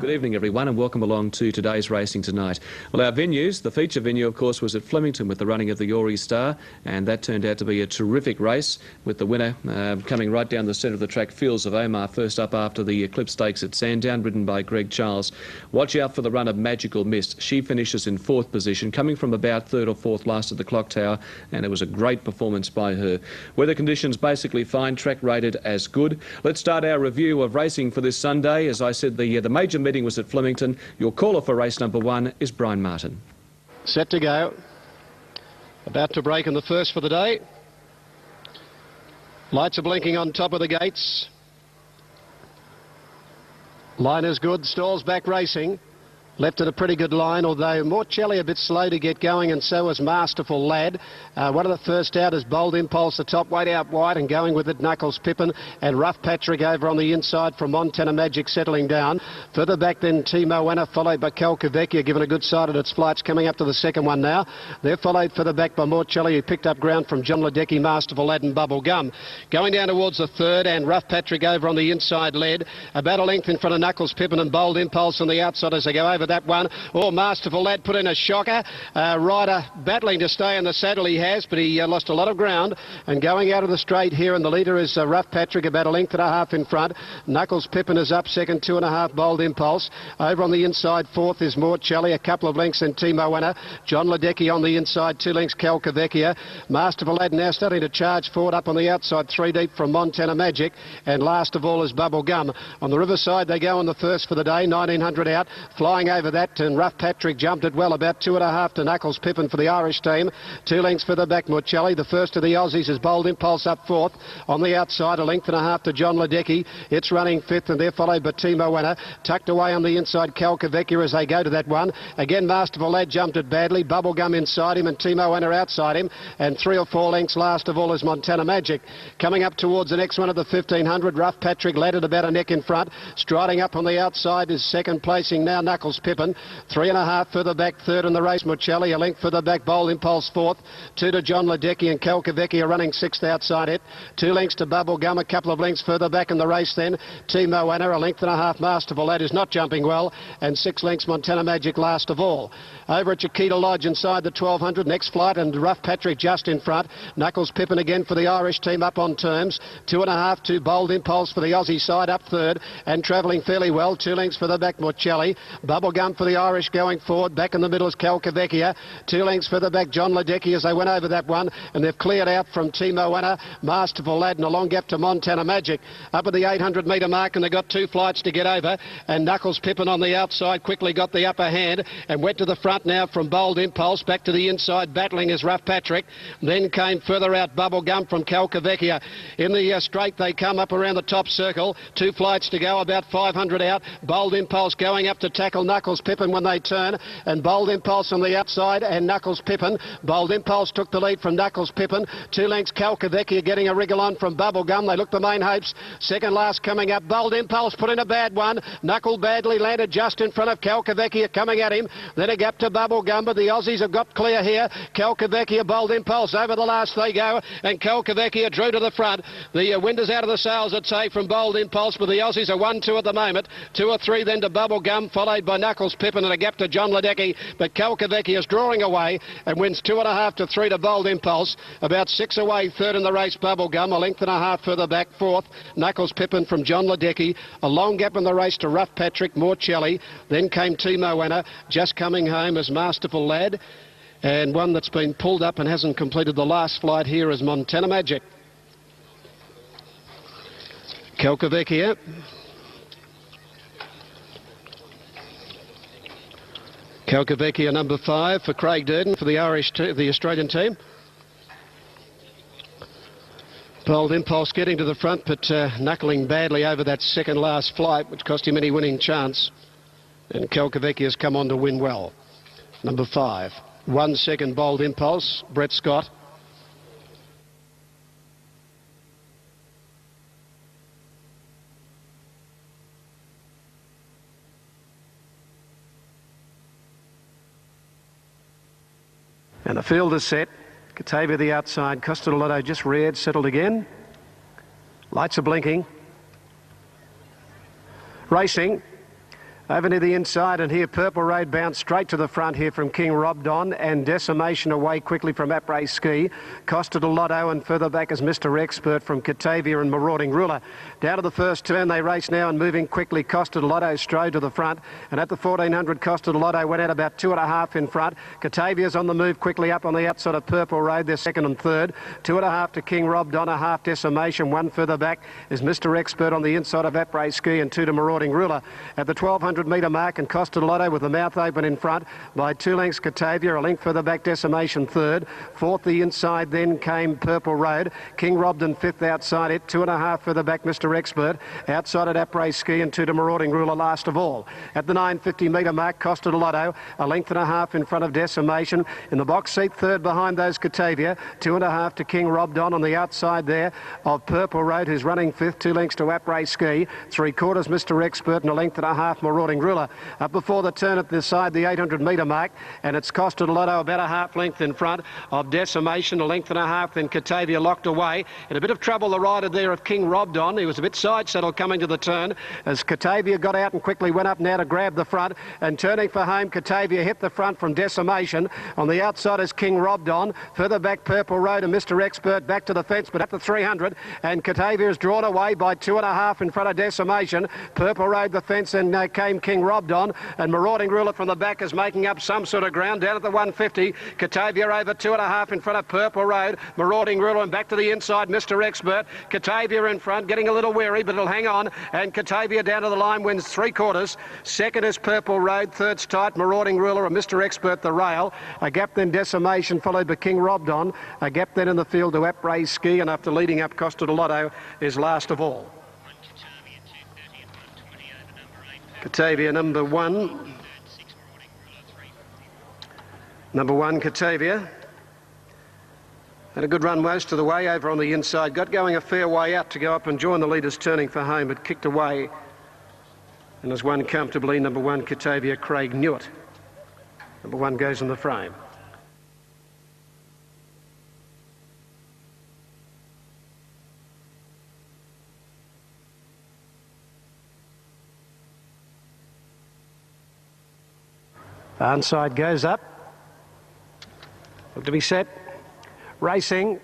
Good evening, everyone, and welcome along to today's racing tonight. Well, our venues, the feature venue, of course, was at Flemington with the running of the Aurie Star, and that turned out to be a terrific race with the winner coming right down the centre of the track, Fields of Omar, first up after the Eclipse Stakes at Sandown, ridden by Greg Charles. Watch out for the run of Magical Mist. She finishes in 4th position, coming from about 3rd or 4th last at the Clock Tower, and it was a great performance by her. Weather conditions basically fine, track rated as good. Let's start our review of racing for this Sunday. As I said, the major meeting was at Flemington. Your caller for race number 1 is Brian Martin. Set to go. About to break in the first for the day. Lights are blinking on top of the gates. Line is good. Stalls back racing. Left at a pretty good line, although Morcelli a bit slow to get going, and so was Masterful Lad. One of the first out is Bold Impulse, the top weight out wide, and going with it Knuckles Pippin and Rough Patrick over on the inside from Montana Magic settling down. Further back then Timo Anna, followed by Calcavecchia, given a good sight at its flights, coming up to the second one now. They're followed further back by Morcelli, who picked up ground from John Ledecky, Masterful Lad and Bubble Gum. Going down towards the third, and Rough Patrick over on the inside led. About a length in front of Knuckles Pippin and Bold Impulse on the outside as they go over that one. Oh, Masterful Lad put in a shocker. Ryder battling to stay in the saddle he has, but he lost a lot of ground. And going out of the straight here, and the leader is Rough Patrick, about a length and a half in front. Knuckles Pippin is up second, 2.5 Bold Impulse. Over on the inside, 4th is Morcelli, a couple of lengths in Timo Anna. John Ledecky on the inside, 2 lengths Calcavecchia. Masterful Lad now starting to charge forward up on the outside, 3 deep from Montana Magic. And last of all is Bubble Gum. On the riverside they go on the first for the day, 1900 out. Flying over that, and Rough Patrick jumped it well, about 2.5 to Knuckles Pippin for the Irish team. 2 lengths further back Morcelli. The first of the Aussies is Bold Impulse up 4th. On the outside, a length and a half to John Ledecky. It's running 5th, and they're followed by Timo Anna. Tucked away on the inside, Calcavecchia as they go to that one. Again, Masterful Lad jumped it badly. Bubblegum inside him and Timo Anna outside him. And 3 or 4 lengths last of all is Montana Magic. Coming up towards the next one at the 1500, Rough Patrick led it about a neck in front. Striding up on the outside is second placing now Knuckles Pippin. 3.5 further back, third in the race, Morcelli. A length further back, Bold Impulse 4th. 2 to John Ledecky, and Calcavecchia running 6th outside it. 2 lengths to Bubble Gum, a couple of lengths further back in the race then. Timo Anna, a length and a half Masterful Lad is not jumping well, and 6 lengths Montana Magic last of all. Over at Chiquita Lodge inside the 1200, next flight, and Rough Patrick just in front. Knuckles Pippin again for the Irish team up on terms. 2.5 to Bold Impulse for the Aussie side up third, and travelling fairly well. 2 lengths further back Morcelli. Bubble Gum for the Irish going forward. Back in the middle is Calcavecchia. 2 lengths further back John Ledecky as they went over that one, and they've cleared out from Timo Anna, Masterful Lad, and a long gap to Montana Magic. Up at the 800 metre mark, and they've got 2 flights to get over, and Knuckles Pippin on the outside quickly got the upper hand and went to the front now from Bold Impulse. Back to the inside, battling is Rough Patrick. Then came further out Bubble Gum from Calcavecchia. In the straight they come up around the top circle. 2 flights to go, about 500 out. Bold Impulse going up to tackle Knuckles Pippin when they turn, and Bold Impulse on the outside and Knuckles Pippin. Bold Impulse took the lead from Knuckles Pippin. 2 lengths Calcavecchia getting a wriggle on from Bubble Gum. They look the main hopes. Second last coming up. Bold Impulse put in a bad one. Knuckle badly landed just in front of Calcavecchia coming at him. Then a gap to Bubble Gum, but the Aussies have got clear here. Calcavecchia, Bold Impulse over the last they go, and Calcavecchia drew to the front. The wind is out of the sails, I'd say, from Bold Impulse, but the Aussies are 1-2 at the moment. 2 or 3 then to Bubble Gum, followed by Knuckles Pippin, and a gap to John Ledecky, but Calcavecchia is drawing away and wins 2.5 to 3 to Bold Impulse. About 6 away, third in the race, Bubble Gum, a length and a half further back, 4th, Knuckles Pippin from John Ledecky. A long gap in the race to Rough Patrick, Morcelli. Then came Timo Anna, just coming home as Masterful Lad. And one that's been pulled up and hasn't completed the last flight here is Montana Magic. Calcavecchia. Calcavecchia number 5 for Craig Durden for the Australian team. Bold Impulse getting to the front, but knuckling badly over that second last flight, which cost him any winning chance. And Calcavecchia's come on to win well. Number 5. 1 second Bold Impulse, Brett Scott. And the field is set. Catavia the outside. Costolotto just reared, settled again. Lights are blinking. Racing. Over near the inside, and here Purple Road bounced straight to the front here from King Robdon, and Decimation away quickly from Après Ski. Costed a Lotto, and further back is Mr. Expert from Catavia and Marauding Ruler. Down to the first turn they race now, and moving quickly. Costed a Lotto strode to the front, and at the 1400 Costed a Lotto went out about 2.5 in front. Catavia's on the move quickly up on the outside of Purple Road. They're second and third. 2.5 to King Robdon, a half Decimation. One further back is Mr. Expert on the inside of Après Ski, and 2 to Marauding Ruler. At the 1200 metre mark, and Costed a Lotto with the mouth open in front by 2 lengths Catavia, a length further back Decimation third. Fourth the inside then came Purple Road. King Robdon fifth outside it. 2.5 further back Mr. Expert. Outside at Après Ski, and 2 to Marauding Ruler last of all. At the 950 metre mark, Costed a Lotto, a length and a half in front of Decimation. In the box seat third behind those Catavia. 2.5 to King Robdon on the outside there of Purple Road, who's running fifth. 2 lengths to Après Ski. 3/4 Mr. Expert, and a length and a half Marauding Ruler. Up before the turn at the side, the 800 metre mark, and it's Costed a Lotto about a half length in front of Decimation, a length and a half, then Catavia locked away. In a bit of trouble, the rider there of King Robdon. He was a bit side saddle coming to the turn as Catavia got out and quickly went up now to grab the front, and turning for home, Catavia hit the front from Decimation. On the outside is King Robdon. Further back, Purple Road and Mr. Expert back to the fence, but at the 300, and Catavia is drawn away by 2.5 in front of Decimation. Purple Road the fence, and came King Robdon, and Marauding Ruler from the back is making up some sort of ground down at the 150. Catavia over 2.5 in front of Purple Road. Marauding Ruler, and back to the inside, Mr. Expert. Catavia in front, getting a little weary, but it'll hang on, and Catavia down to the line wins 3/4. Second is Purple Road, third's tight Marauding Ruler, and Mr. Expert the rail. A gap then Decimation, followed by King Robdon. A gap then in the field to Après Ski, and after leading up Costed a Lotto is last of all. Catavia number 1. Number 1 Catavia. Had a good run most of the way over on the inside. Got going a fair way out to go up and join the leaders turning for home, but kicked away and has won comfortably. Number 1 Catavia, Craig Newitt. Number 1 goes in the frame. Onside goes up. Look to be set. Racing.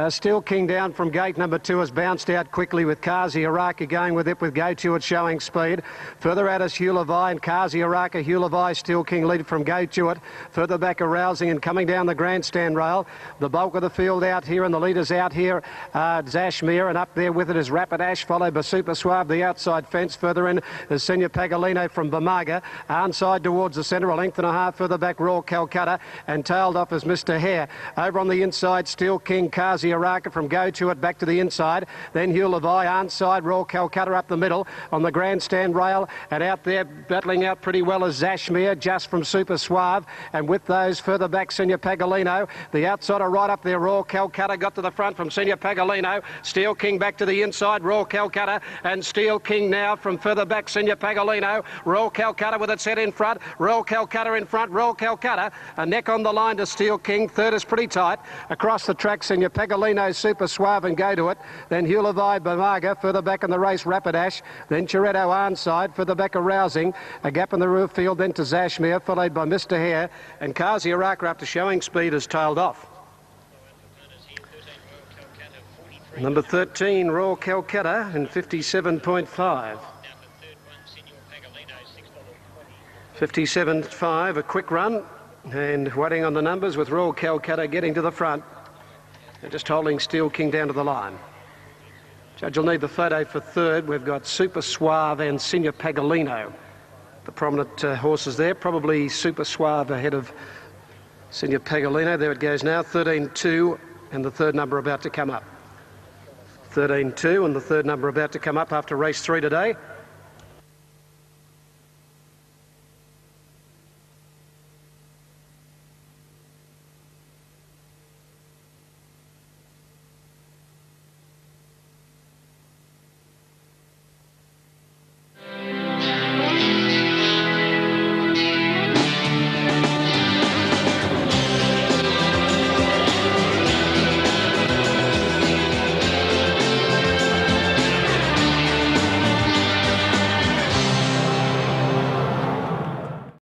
Still King down from gate number 2 has bounced out quickly with Kazi Araka going with it with Go To It showing speed. Further out is Hugh Levi and Kazi Araka. Hugh Levi Still King lead from Go To It. Further back Arousing and coming down the grandstand rail. The bulk of the field out here and the leaders out here. Zashmir, and up there with it is Rapid Ash, followed by Super Suave, the outside fence. Further in is Senior Pagolino from Bamaga. Onside towards the centre, a length and a half. Further back Royal Calcutta, and tailed off is Mr. Hare. Over on the inside, Still King, Kazi Araka from Go To It back to the inside. Then Hugh Levi onside, Royal Calcutta up the middle on the grandstand rail, and out there battling out pretty well is Zashmir just from Super Suave, and with those further back Senior Pagolino. The outsider right up there, Royal Calcutta got to the front from Senior Pagolino. Steel King back to the inside, Royal Calcutta, and Steel King now from further back Senior Pagolino. Royal Calcutta with its head in front, Royal Calcutta in front, Royal Calcutta, a neck on the line to Steel King. Third is pretty tight. Across the track, Senior Pagolino, Super Suave and Go To It. Then Hugh Levi, Bamaga, further back in the race, Rapid Ash. Then Chiretto onside, further back Arousing. A gap in the rear field, then to Zashmir, followed by Mr. Hare. And Kazi Araka, after showing speed, has tailed off. Number 13, Royal Calcutta, in 57.5. 57.5, a quick run. And waiting on the numbers with Royal Calcutta getting to the front. And just holding Steel King down to the line. Judge will need the photo for third. We've got Super Suave and Senior Pagolino. The prominent horses there. Probably Super Suave ahead of Senior Pagolino. There it goes now. 13-2 and the third number about to come up. 13-2 and the third number about to come up after race 3 today.